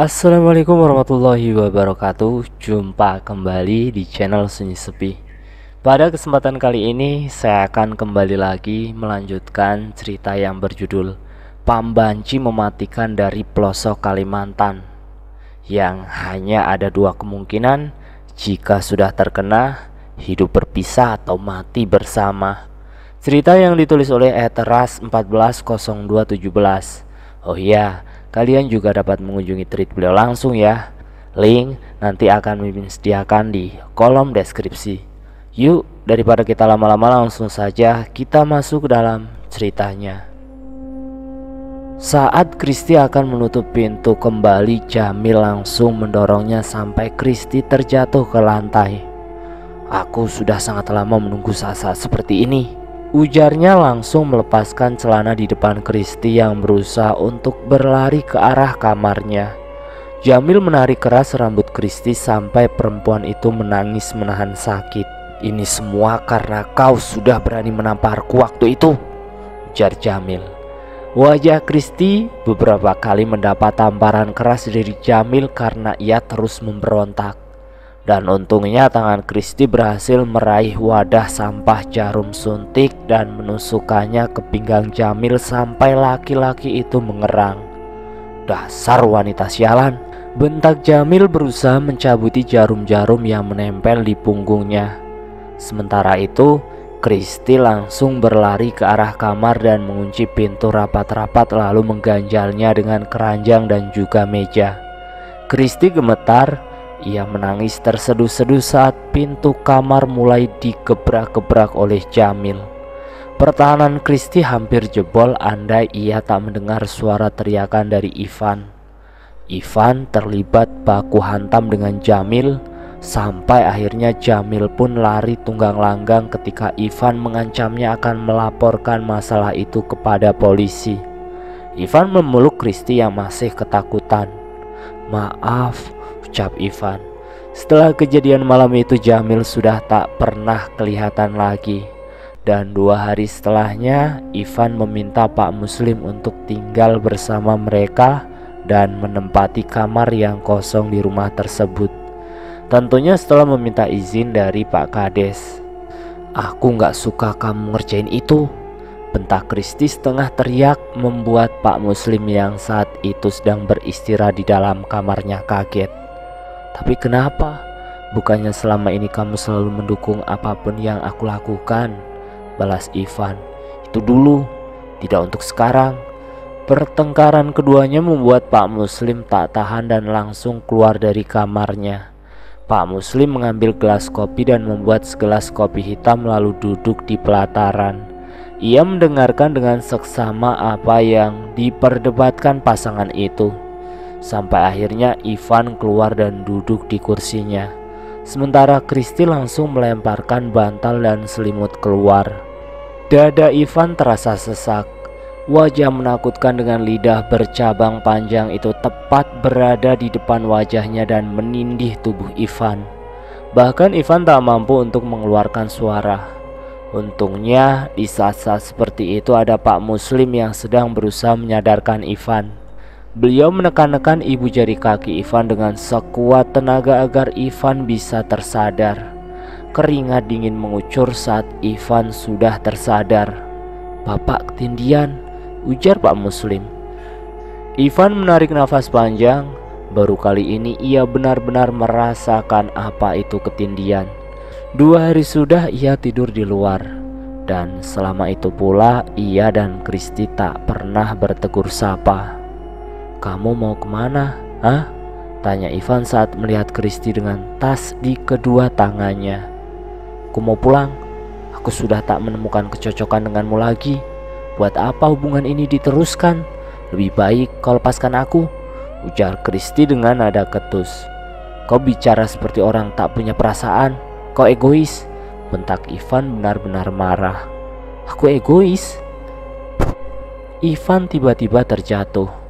Assalamualaikum warahmatullahi wabarakatuh. Jumpa kembali di channel Sunyi Sepi. Pada kesempatan kali ini saya akan kembali lagi melanjutkan cerita yang berjudul Pambanci Mematikan dari Pelosok Kalimantan, yang hanya ada dua kemungkinan jika sudah terkena: hidup berpisah atau mati bersama. Cerita yang ditulis oleh Eteras 140217. Oh iya, kalian juga dapat mengunjungi tweet beliau langsung ya. Link nanti akan Mimin sediakan di kolom deskripsi. Yuk, daripada kita lama-lama, langsung saja kita masuk ke dalam ceritanya. Saat Kristi akan menutup pintu kembali, Jamil langsung mendorongnya sampai Kristi terjatuh ke lantai. "Aku sudah sangat lama menunggu saat-saat seperti ini," ujarnya langsung melepaskan celana di depan Kristi yang berusaha untuk berlari ke arah kamarnya. Jamil menarik keras rambut Kristi sampai perempuan itu menangis menahan sakit. "Ini semua karena kau sudah berani menamparku waktu itu," ujar Jamil. Wajah Kristi beberapa kali mendapat tamparan keras dari Jamil karena ia terus memberontak. Dan untungnya tangan Kristi berhasil meraih wadah sampah jarum suntik dan menusukkannya ke pinggang Jamil sampai laki-laki itu mengerang. "Dasar wanita sialan!" bentak Jamil berusaha mencabuti jarum-jarum yang menempel di punggungnya. Sementara itu Kristi langsung berlari ke arah kamar dan mengunci pintu rapat-rapat, lalu mengganjalnya dengan keranjang dan juga meja. Kristi gemetar. Ia menangis terseduh-seduh saat pintu kamar mulai digebrak-gebrak oleh Jamil. Pertahanan Kristi hampir jebol andai ia tak mendengar suara teriakan dari Ivan. Ivan terlibat baku hantam dengan Jamil sampai akhirnya Jamil pun lari tunggang langgang ketika Ivan mengancamnya akan melaporkan masalah itu kepada polisi. Ivan memeluk Kristi yang masih ketakutan. "Maaf," ucap Ivan. Setelah kejadian malam itu Jamil sudah tak pernah kelihatan lagi. Dan 2 hari setelahnya Ivan meminta Pak Muslim untuk tinggal bersama mereka dan menempati kamar yang kosong di rumah tersebut. Tentunya setelah meminta izin dari Pak Kades. "Aku gak suka kamu ngerjain itu," bentak Kristi setengah teriak, membuat Pak Muslim yang saat itu sedang beristirahat di dalam kamarnya kaget. "Tapi kenapa? Bukannya selama ini kamu selalu mendukung apapun yang aku lakukan?" balas Ivan. "Itu dulu, tidak untuk sekarang." Pertengkaran keduanya membuat Pak Muslim tak tahan dan langsung keluar dari kamarnya. Pak Muslim mengambil gelas kopi dan membuat segelas kopi hitam lalu duduk di pelataran. Ia mendengarkan dengan seksama apa yang diperdebatkan pasangan itu. Sampai akhirnya Ivan keluar dan duduk di kursinya. Sementara Kristi langsung melemparkan bantal dan selimut keluar. Dada Ivan terasa sesak. Wajah menakutkan dengan lidah bercabang panjang itu tepat berada di depan wajahnya dan menindih tubuh Ivan. Bahkan Ivan tak mampu untuk mengeluarkan suara. Untungnya di saat-saat seperti itu ada Pak Muslim yang sedang berusaha menyadarkan Ivan. Beliau menekan-nekan ibu jari kaki Ivan dengan sekuat tenaga agar Ivan bisa tersadar. Keringat dingin mengucur saat Ivan sudah tersadar. "Bapak ketindihan," ujar Pak Muslim. Ivan menarik nafas panjang. Baru kali ini ia benar-benar merasakan apa itu ketindihan. 2 hari sudah ia tidur di luar. Dan selama itu pula ia dan Kristi tak pernah bertegur sapa. "Kamu mau kemana? Hah?" tanya Ivan saat melihat Kristi dengan tas di kedua tangannya. "Aku mau pulang. Aku sudah tak menemukan kecocokan denganmu lagi. Buat apa hubungan ini diteruskan? Lebih baik kau lepaskan aku," ujar Kristi dengan nada ketus. "Kau bicara seperti orang tak punya perasaan. Kau egois," bentak Ivan benar-benar marah. "Aku egois?" Ivan tiba-tiba terjatuh.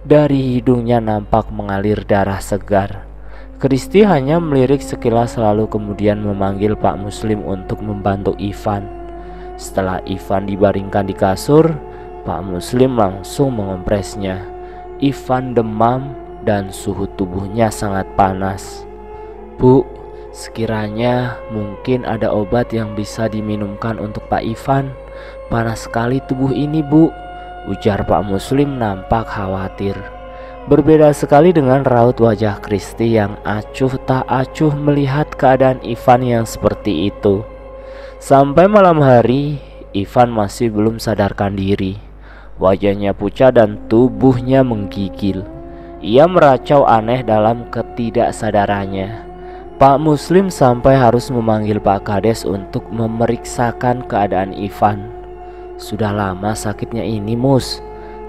Dari hidungnya nampak mengalir darah segar. Kristi hanya melirik sekilas lalu kemudian memanggil Pak Muslim untuk membantu Ivan. Setelah Ivan dibaringkan di kasur, Pak Muslim langsung mengompresnya. Ivan demam dan suhu tubuhnya sangat panas. "Bu, sekiranya mungkin ada obat yang bisa diminumkan untuk Pak Ivan. Panas sekali tubuh ini, Bu," ujar Pak Muslim nampak khawatir. Berbeda sekali dengan raut wajah Kristi yang acuh tak acuh melihat keadaan Ivan yang seperti itu. Sampai malam hari, Ivan masih belum sadarkan diri. Wajahnya pucat dan tubuhnya menggigil. Ia meracau aneh dalam ketidaksadarannya. Pak Muslim sampai harus memanggil Pak Kades untuk memeriksakan keadaan Ivan. "Sudah lama sakitnya ini, Mus?"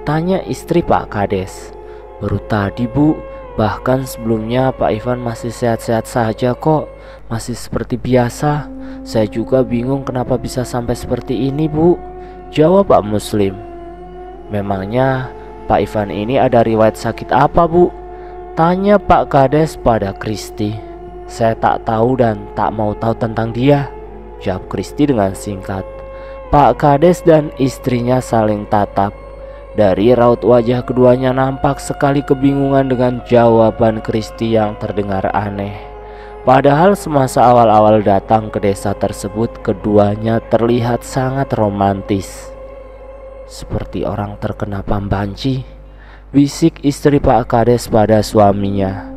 tanya istri Pak Kades. "Baru tadi, Bu. Bahkan sebelumnya Pak Ivan masih sehat-sehat saja kok. Masih seperti biasa. Saya juga bingung kenapa bisa sampai seperti ini, Bu," jawab Pak Muslim. "Memangnya Pak Ivan ini ada riwayat sakit apa, Bu?" tanya Pak Kades pada Kristi. "Saya tak tahu dan tak mau tahu tentang dia," jawab Kristi dengan singkat. Pak Kades dan istrinya saling tatap. Dari raut wajah keduanya nampak sekali kebingungan dengan jawaban Kristi yang terdengar aneh. Padahal semasa awal-awal datang ke desa tersebut, keduanya terlihat sangat romantis. "Seperti orang terkena pambanci," bisik istri Pak Kades pada suaminya.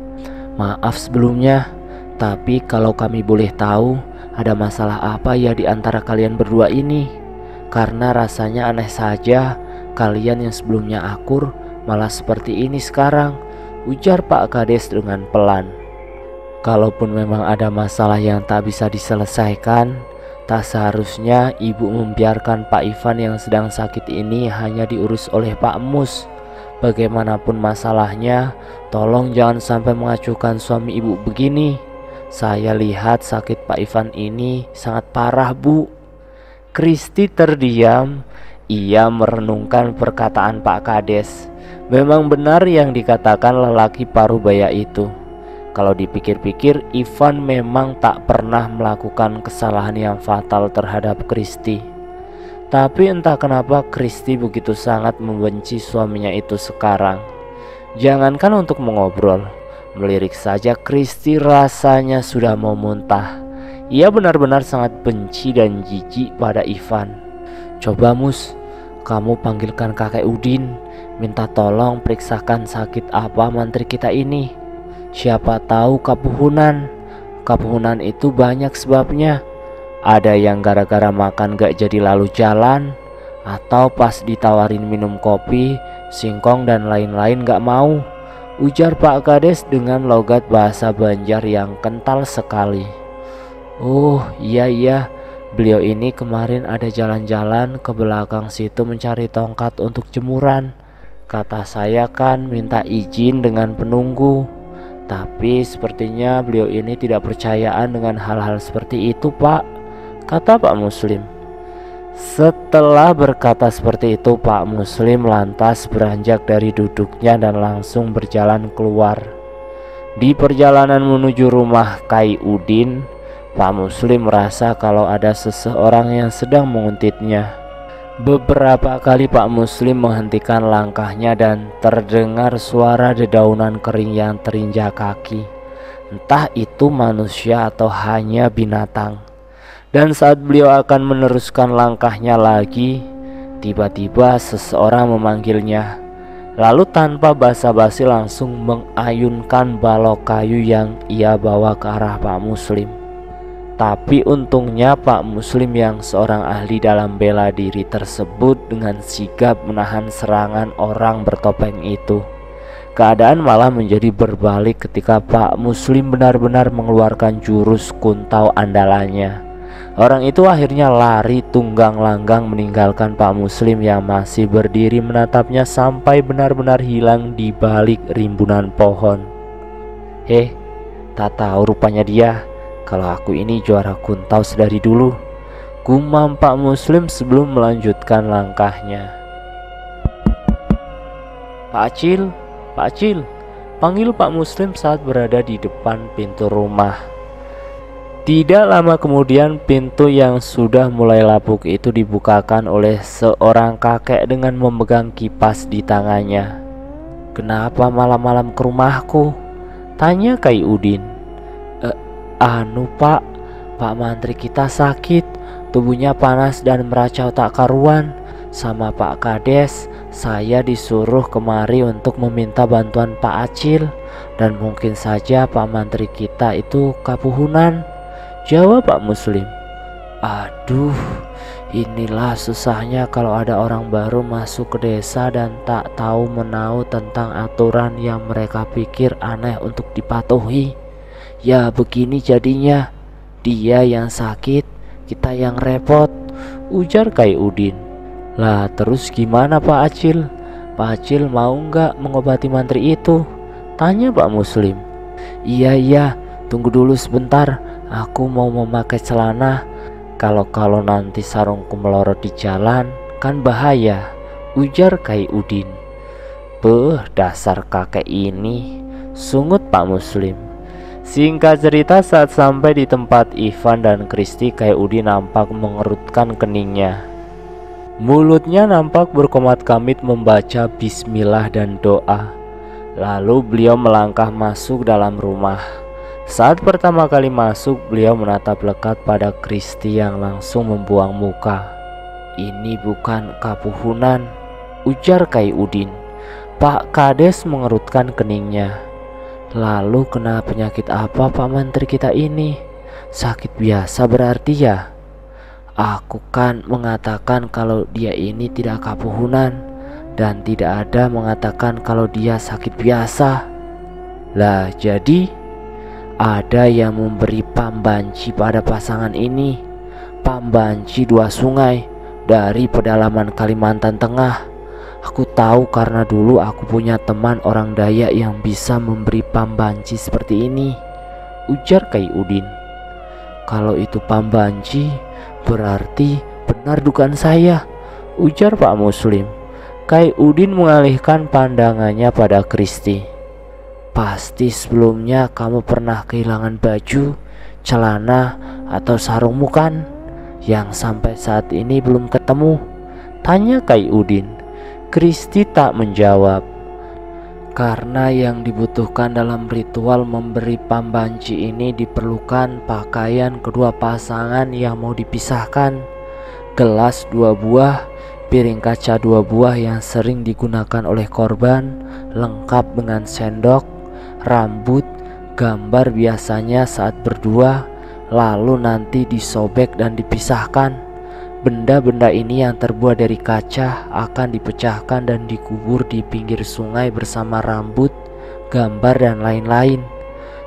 "Maaf sebelumnya, tapi kalau kami boleh tahu, ada masalah apa ya di antara kalian berdua ini? Karena rasanya aneh saja, kalian yang sebelumnya akur malah seperti ini sekarang," ujar Pak Kades dengan pelan. "Kalaupun memang ada masalah yang tak bisa diselesaikan, tak seharusnya ibu membiarkan Pak Ivan yang sedang sakit ini hanya diurus oleh Pak Mus. Bagaimanapun masalahnya, tolong jangan sampai mengacuhkan suami ibu begini. Saya lihat sakit Pak Ivan ini sangat parah, Bu." Kristi terdiam. Ia merenungkan perkataan Pak Kades. Memang benar yang dikatakan lelaki parubaya itu. Kalau dipikir-pikir, Ivan memang tak pernah melakukan kesalahan yang fatal terhadap Kristi. Tapi entah kenapa Kristi begitu sangat membenci suaminya itu sekarang. Jangankan untuk mengobrol, melirik saja Kristi rasanya sudah mau muntah. Ia benar-benar sangat benci dan jijik pada Ivan. "Coba Mus, kamu panggilkan kakek Udin, minta tolong periksakan sakit apa mantri kita ini. Siapa tahu kapuhunan. Kapuhunan itu banyak sebabnya. Ada yang gara-gara makan gak jadi lalu jalan, atau pas ditawarin minum kopi, singkong dan lain-lain gak mau," ujar Pak Kades dengan logat bahasa Banjar yang kental sekali. "Oh iya, beliau ini kemarin ada jalan-jalan ke belakang situ mencari tongkat untuk jemuran. Kata saya kan minta izin dengan penunggu. Tapi sepertinya beliau ini tidak percayaan dengan hal-hal seperti itu, Pak," kata Pak Muslim. Setelah berkata seperti itu, Pak Muslim lantas beranjak dari duduknya dan langsung berjalan keluar. Di perjalanan menuju rumah Kai Udin, Pak Muslim merasa kalau ada seseorang yang sedang menguntitnya. Beberapa kali Pak Muslim menghentikan langkahnya dan terdengar suara dedaunan kering yang terinjak kaki. Entah itu manusia atau hanya binatang. Dan saat beliau akan meneruskan langkahnya lagi, tiba-tiba seseorang memanggilnya. Lalu tanpa basa-basi langsung mengayunkan balok kayu yang ia bawa ke arah Pak Muslim. Tapi untungnya Pak Muslim yang seorang ahli dalam bela diri tersebut dengan sigap menahan serangan orang bertopeng itu. Keadaan malah menjadi berbalik ketika Pak Muslim benar-benar mengeluarkan jurus kuntau andalannya. Orang itu akhirnya lari tunggang langgang meninggalkan Pak Muslim yang masih berdiri menatapnya sampai benar-benar hilang di balik rimbunan pohon. Tak tahu rupanya dia kalau aku ini juara kuntau sedari dulu, gumam Pak Muslim sebelum melanjutkan langkahnya. Pak Acil, panggil Pak Muslim saat berada di depan pintu rumah. Tidak lama kemudian pintu yang sudah mulai lapuk itu dibukakan oleh seorang kakek dengan memegang kipas di tangannya. "Kenapa malam-malam ke rumahku?" tanya Kai Udin. Anu pak mantri kita sakit, tubuhnya panas dan meracau tak karuan. Sama Pak Kades, saya disuruh kemari untuk meminta bantuan Pak Acil. Dan mungkin saja Pak Mantri kita itu kapuhunan, jawab Pak Muslim. Aduh, inilah susahnya kalau ada orang baru masuk ke desa dan tak tahu menau tentang aturan yang mereka pikir aneh untuk dipatuhi. Ya begini jadinya, dia yang sakit, kita yang repot, ujar Kai Udin. Lah terus gimana Pak Acil? Pak Acil mau nggak mengobati mantri itu? Tanya Pak Muslim. Iya, tunggu dulu sebentar, aku mau memakai celana. Kalau nanti sarungku melorot di jalan kan bahaya, ujar Kai Udin. Beuh, dasar kakek ini, sungut Pak Muslim. Singkat cerita, saat sampai di tempat Ivan dan Kristi, Kai Udin nampak mengerutkan keningnya. Mulutnya nampak berkomat-kamit membaca bismillah dan doa. Lalu beliau melangkah masuk dalam rumah. Saat pertama kali masuk, beliau menatap lekat pada Kristi yang langsung membuang muka. Ini bukan kapuhunan, ujar Kai Udin. Pak Kades mengerutkan keningnya. Lalu kena penyakit apa Pak Menteri kita ini? Sakit biasa berarti ya? Aku kan mengatakan kalau dia ini tidak kapuhunan, dan tidak ada mengatakan kalau dia sakit biasa. Lah jadi ada yang memberi pambanci pada pasangan ini. Pambanci 2 sungai dari pedalaman Kalimantan Tengah. Aku tahu karena dulu aku punya teman orang Dayak yang bisa memberi pambanci seperti ini, ujar Kai Udin. Kalau itu pambanci, berarti benar dugaan saya, ujar Pak Muslim. Kai Udin mengalihkan pandangannya pada Kristi. Pasti sebelumnya kamu pernah kehilangan baju, celana, atau sarungmu kan? Yang sampai saat ini belum ketemu, tanya Kai Udin. Kristi tak menjawab. Karena yang dibutuhkan dalam ritual memberi pambanci ini diperlukan pakaian kedua pasangan yang mau dipisahkan, gelas 2 buah, piring kaca 2 buah yang sering digunakan oleh korban, lengkap dengan sendok, rambut, gambar biasanya saat berdua, lalu nanti disobek dan dipisahkan. Benda-benda ini yang terbuat dari kaca akan dipecahkan dan dikubur di pinggir sungai bersama rambut, gambar, dan lain-lain.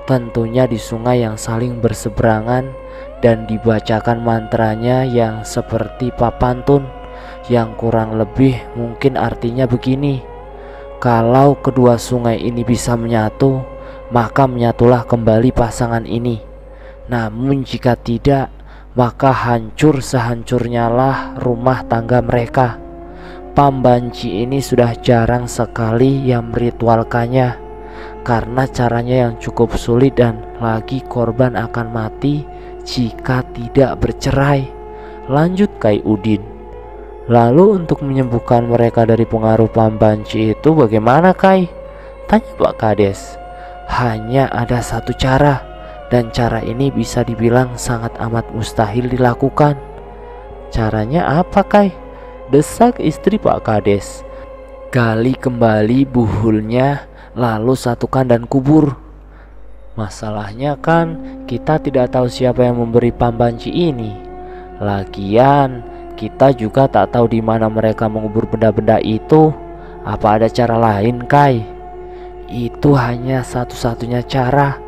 Tentunya di sungai yang saling berseberangan, dan dibacakan mantranya yang seperti papantun, yang kurang lebih mungkin artinya begini: kalau kedua sungai ini bisa menyatu, maka menyatulah kembali pasangan ini. Namun jika tidak, maka hancur sehancurnya lah rumah tangga mereka. Pambanci ini sudah jarang sekali yang meritualkannya, karena caranya yang cukup sulit dan lagi korban akan mati jika tidak bercerai, lanjut Kai Udin. Lalu untuk menyembuhkan mereka dari pengaruh pambanci itu bagaimana Kai? Tanya Pak Kades. Hanya ada satu cara, dan cara ini bisa dibilang sangat amat mustahil dilakukan. Caranya apa Kai? Desak istri Pak Kades. Gali kembali buhulnya, lalu satukan dan kubur. Masalahnya kan kita tidak tahu siapa yang memberi pambanci ini. Lagian kita juga tak tahu di mana mereka mengubur benda-benda itu. Apa ada cara lain Kai? Itu hanya satu-satunya cara.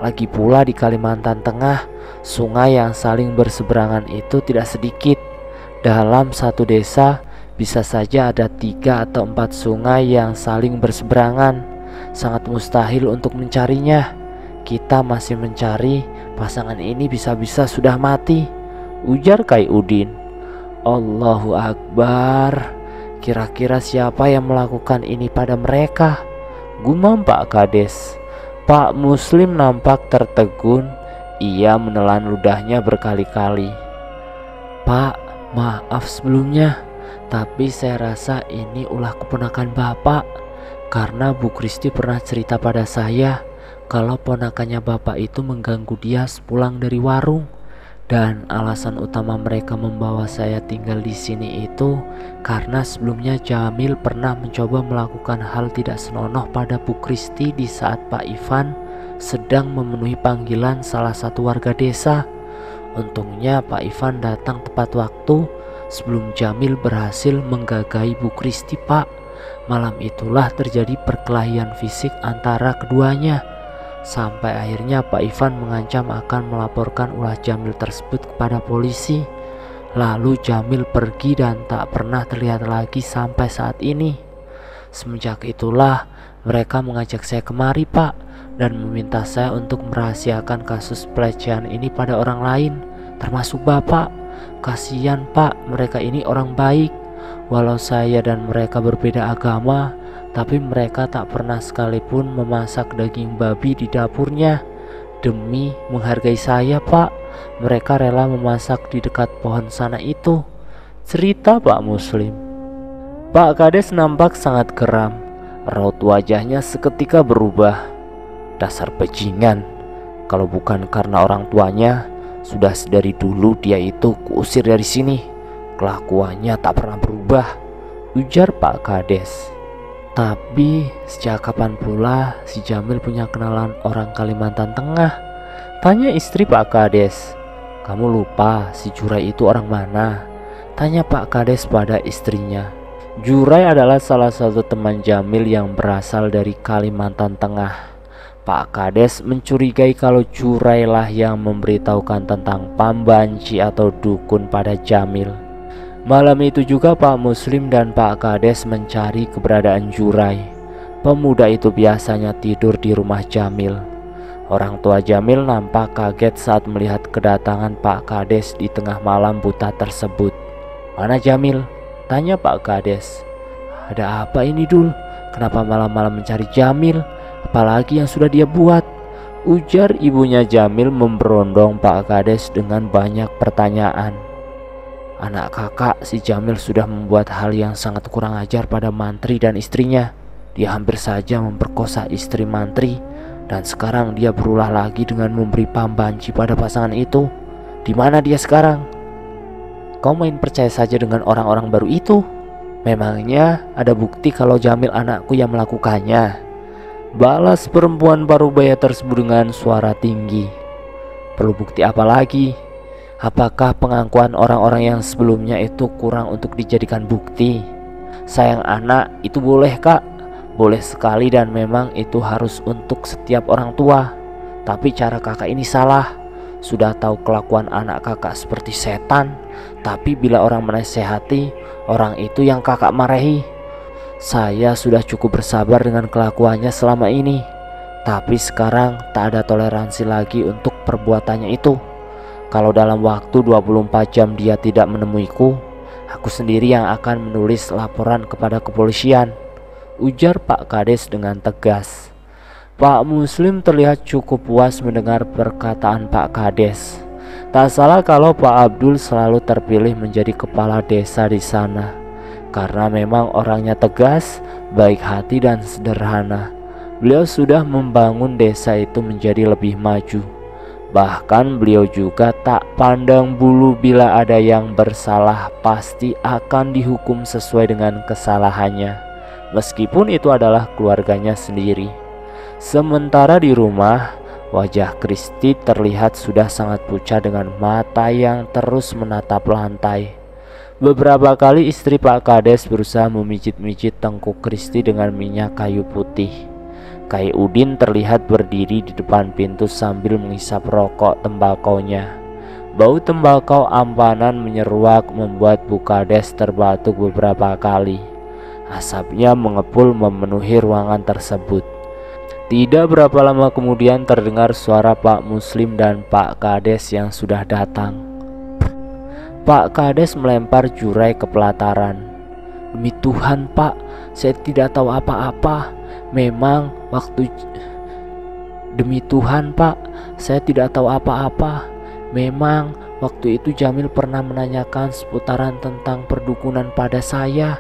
Lagi pula di Kalimantan Tengah, sungai yang saling berseberangan itu tidak sedikit. Dalam satu desa bisa saja ada 3 atau 4 sungai yang saling berseberangan. Sangat mustahil untuk mencarinya. Kita masih mencari, pasangan ini bisa-bisa sudah mati, ujar Kai Udin. Allahu Akbar. Kira-kira siapa yang melakukan ini pada mereka? Gumam Pak Kades. Pak Muslim nampak tertegun. Ia menelan ludahnya berkali-kali. Pak, maaf sebelumnya, tapi saya rasa ini ulah keponakan Bapak. Karena Bu Kristi pernah cerita pada saya kalau ponakannya bapak itu mengganggu dia sepulang dari warung. Dan alasan utama mereka membawa saya tinggal di sini itu karena sebelumnya Jamil pernah mencoba melakukan hal tidak senonoh pada Bu Kristi di saat Pak Ivan sedang memenuhi panggilan salah satu warga desa. Untungnya Pak Ivan datang tepat waktu sebelum Jamil berhasil menggagahi Bu Kristi, Pak. Malam itulah terjadi perkelahian fisik antara keduanya. Sampai akhirnya Pak Ivan mengancam akan melaporkan ulah Jamil tersebut kepada polisi. Lalu Jamil pergi dan tak pernah terlihat lagi sampai saat ini. Semenjak itulah mereka mengajak saya kemari, Pak, dan meminta saya untuk merahasiakan kasus pelecehan ini pada orang lain, termasuk Bapak. Kasihan, Pak, mereka ini orang baik. Walau saya dan mereka berbeda agama, tapi mereka tak pernah sekalipun memasak daging babi di dapurnya. Demi menghargai saya, Pak, mereka rela memasak di dekat pohon sana itu, cerita Pak Muslim. Pak Kades nampak sangat geram. Raut wajahnya seketika berubah. Dasar bajingan, kalau bukan karena orang tuanya, sudah dari dulu dia itu kuusir dari sini. Kelakuannya tak pernah berubah, ujar Pak Kades. Tapi sejak kapan pula si Jamil punya kenalan orang Kalimantan Tengah? Tanya istri Pak Kades. Kamu lupa si Jurai itu orang mana? Tanya Pak Kades pada istrinya. Jurai adalah salah satu teman Jamil yang berasal dari Kalimantan Tengah. Pak Kades mencurigai kalau Jurai lah yang memberitahukan tentang pambanci atau dukun pada Jamil. Malam itu juga Pak Muslim dan Pak Kades mencari keberadaan Jurai. Pemuda itu biasanya tidur di rumah Jamil. Orang tua Jamil nampak kaget saat melihat kedatangan Pak Kades di tengah malam buta tersebut. Mana Jamil? Tanya Pak Kades. Ada apa ini, Dul? Kenapa malam-malam mencari Jamil? Apalagi yang sudah dia buat? Ujar ibunya Jamil memberondong Pak Kades dengan banyak pertanyaan. Anak kakak si Jamil sudah membuat hal yang sangat kurang ajar pada mantri dan istrinya. Dia hampir saja memperkosa istri mantri, dan sekarang dia berulah lagi dengan memberi pambanci pada pasangan itu. Di mana dia sekarang? Kau main percaya saja dengan orang-orang baru itu? Memangnya ada bukti kalau Jamil anakku yang melakukannya? Balas perempuan parubaya tersebut dengan suara tinggi. Perlu bukti apa lagi? Apakah pengakuan orang-orang yang sebelumnya itu kurang untuk dijadikan bukti? Sayang anak itu boleh, Kak. Boleh sekali, dan memang itu harus untuk setiap orang tua. Tapi cara kakak ini salah. Sudah tahu kelakuan anak kakak seperti setan, tapi bila orang menasehati, orang itu yang kakak marahi. Saya sudah cukup bersabar dengan kelakuannya selama ini, tapi sekarang tak ada toleransi lagi untuk perbuatannya itu. Kalau dalam waktu 24 jam dia tidak menemuiku, aku sendiri yang akan menulis laporan kepada kepolisian, ujar Pak Kades dengan tegas. Pak Muslim terlihat cukup puas mendengar perkataan Pak Kades. Tak salah kalau Pak Abdul selalu terpilih menjadi kepala desa di sana, karena memang orangnya tegas, baik hati dan sederhana. Beliau sudah membangun desa itu menjadi lebih maju. Bahkan beliau juga tak pandang bulu, bila ada yang bersalah pasti akan dihukum sesuai dengan kesalahannya, meskipun itu adalah keluarganya sendiri. Sementara di rumah, wajah Kristi terlihat sudah sangat pucat dengan mata yang terus menatap lantai. Beberapa kali istri Pak Kades berusaha memijit-mijit tengkuk Kristi dengan minyak kayu putih. Kai Udin terlihat berdiri di depan pintu sambil menghisap rokok tembakonya. Bau tembakau ampanan menyeruak membuat Bu Kades terbatuk beberapa kali. Asapnya mengepul memenuhi ruangan tersebut. Tidak berapa lama kemudian terdengar suara Pak Muslim dan Pak Kades yang sudah datang. Pak Kades melempar Jurai ke pelataran. Demi Tuhan, Pak, saya tidak tahu apa-apa. Demi Tuhan, Pak, saya tidak tahu apa-apa. Memang waktu itu Jamil pernah menanyakan seputaran tentang perdukunan pada saya.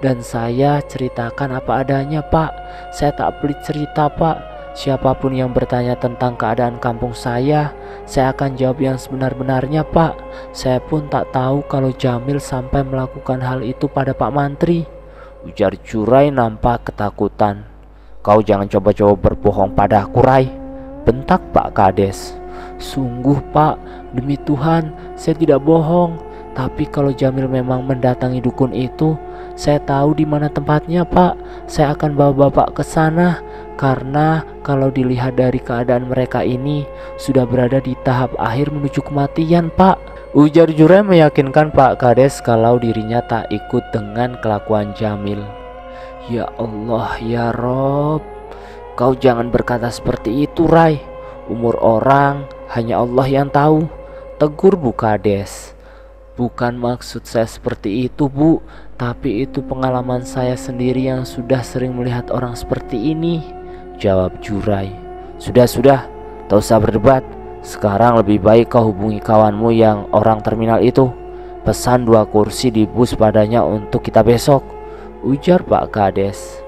Dan saya ceritakan apa adanya, Pak. Saya tak pelit cerita, Pak. Siapapun yang bertanya tentang keadaan kampung saya akan jawab yang sebenar-benarnya, Pak. Saya pun tak tahu kalau Jamil sampai melakukan hal itu pada Pak Mantri, ujar Jurai nampak ketakutan. Kau jangan coba-coba berbohong padaku, Rai, bentak Pak Kades. Sungguh, Pak, demi Tuhan, saya tidak bohong. Tapi kalau Jamil memang mendatangi dukun itu, saya tahu di mana tempatnya, Pak. Saya akan bawa Bapak ke sana. Karena kalau dilihat dari keadaan mereka ini sudah berada di tahap akhir menuju kematian, Pak, ujar Jurai meyakinkan Pak Kades kalau dirinya tak ikut dengan kelakuan Jamil. Ya Allah, ya Rob, kau jangan berkata seperti itu, Rai. Umur orang hanya Allah yang tahu, tegur Bu Kades. Bukan maksud saya seperti itu, Bu, tapi itu pengalaman saya sendiri yang sudah sering melihat orang seperti ini, jawab Jurai. Sudah, tak usah berdebat. Sekarang lebih baik kau hubungi kawanmu yang orang terminal itu. Pesan 2 kursi di bus padanya untuk kita besok, ujar Pak Kades.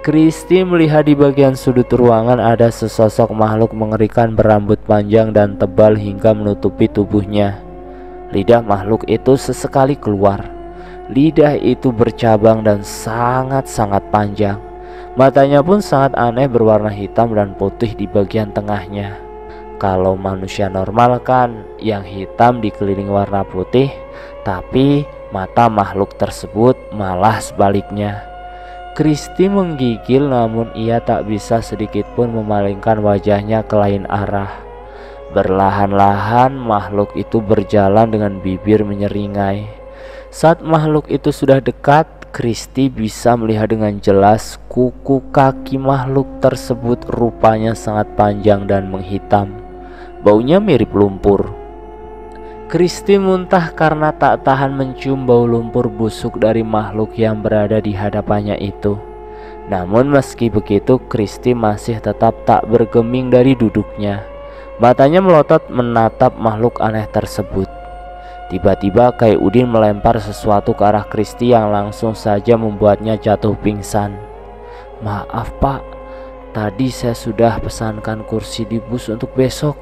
Kristi melihat di bagian sudut ruangan ada sesosok makhluk mengerikan berambut panjang dan tebal hingga menutupi tubuhnya. Lidah makhluk itu sesekali keluar. Lidah itu bercabang dan sangat-sangat panjang. Matanya pun sangat aneh, berwarna hitam dan putih di bagian tengahnya. Kalau manusia normal kan yang hitam dikelilingi warna putih, tapi mata makhluk tersebut malah sebaliknya. Kristi menggigil, namun ia tak bisa sedikit pun memalingkan wajahnya ke lain arah. Berlahan-lahan makhluk itu berjalan dengan bibir menyeringai. Saat makhluk itu sudah dekat, Kristi bisa melihat dengan jelas kuku kaki makhluk tersebut rupanya sangat panjang dan menghitam. Baunya mirip lumpur. Kristi muntah karena tak tahan mencium bau lumpur busuk dari makhluk yang berada di hadapannya itu. Namun meski begitu, Kristi masih tetap tak bergeming dari duduknya. Matanya melotot menatap makhluk aneh tersebut. Tiba-tiba Kai Udin melempar sesuatu ke arah Kristi yang langsung saja membuatnya jatuh pingsan. Maaf, Pak, tadi saya sudah pesankan kursi di bus untuk besok,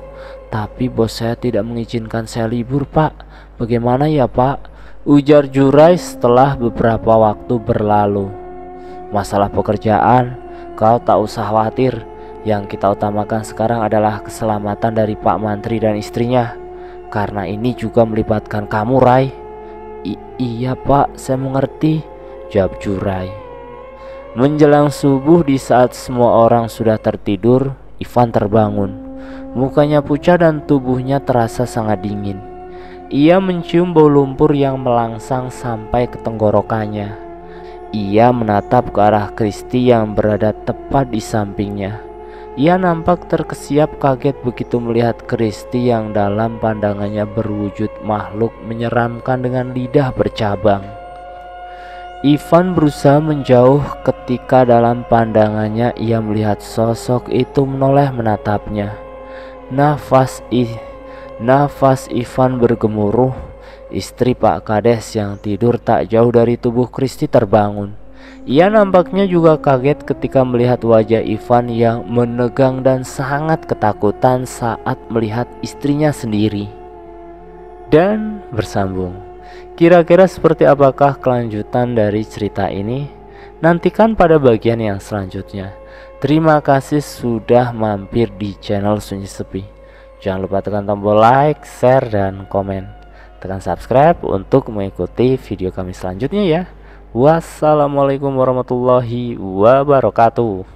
tapi bos saya tidak mengizinkan saya libur, Pak. Bagaimana ya, Pak? Ujar Jurai setelah beberapa waktu berlalu. Masalah pekerjaan, kau tak usah khawatir. Yang kita utamakan sekarang adalah keselamatan dari Pak Mantri dan istrinya. Karena ini juga melibatkan kamu, Rai. Iya, Pak, saya mengerti, jawab Jurai. Menjelang subuh, di saat semua orang sudah tertidur, Ivan terbangun. Mukanya pucat dan tubuhnya terasa sangat dingin. Ia mencium bau lumpur yang melangsang sampai ke tenggorokannya. Ia menatap ke arah Kristi yang berada tepat di sampingnya. Ia nampak terkesiap kaget begitu melihat Kristi yang dalam pandangannya berwujud makhluk menyeramkan dengan lidah bercabang. Ivan berusaha menjauh ketika dalam pandangannya ia melihat sosok itu menoleh menatapnya. Nafas Ivan bergemuruh. Istri Pak Kades yang tidur tak jauh dari tubuh Kristi terbangun. Ia nampaknya juga kaget ketika melihat wajah Ivan yang menegang dan sangat ketakutan saat melihat istrinya sendiri. Dan bersambung. Kira-kira seperti apakah kelanjutan dari cerita ini? Nantikan pada bagian yang selanjutnya. Terima kasih sudah mampir di channel Sunyi Sepi. Jangan lupa tekan tombol like, share, dan komen. Tekan subscribe untuk mengikuti video kami selanjutnya ya. Wassalamualaikum warahmatullahi wabarakatuh.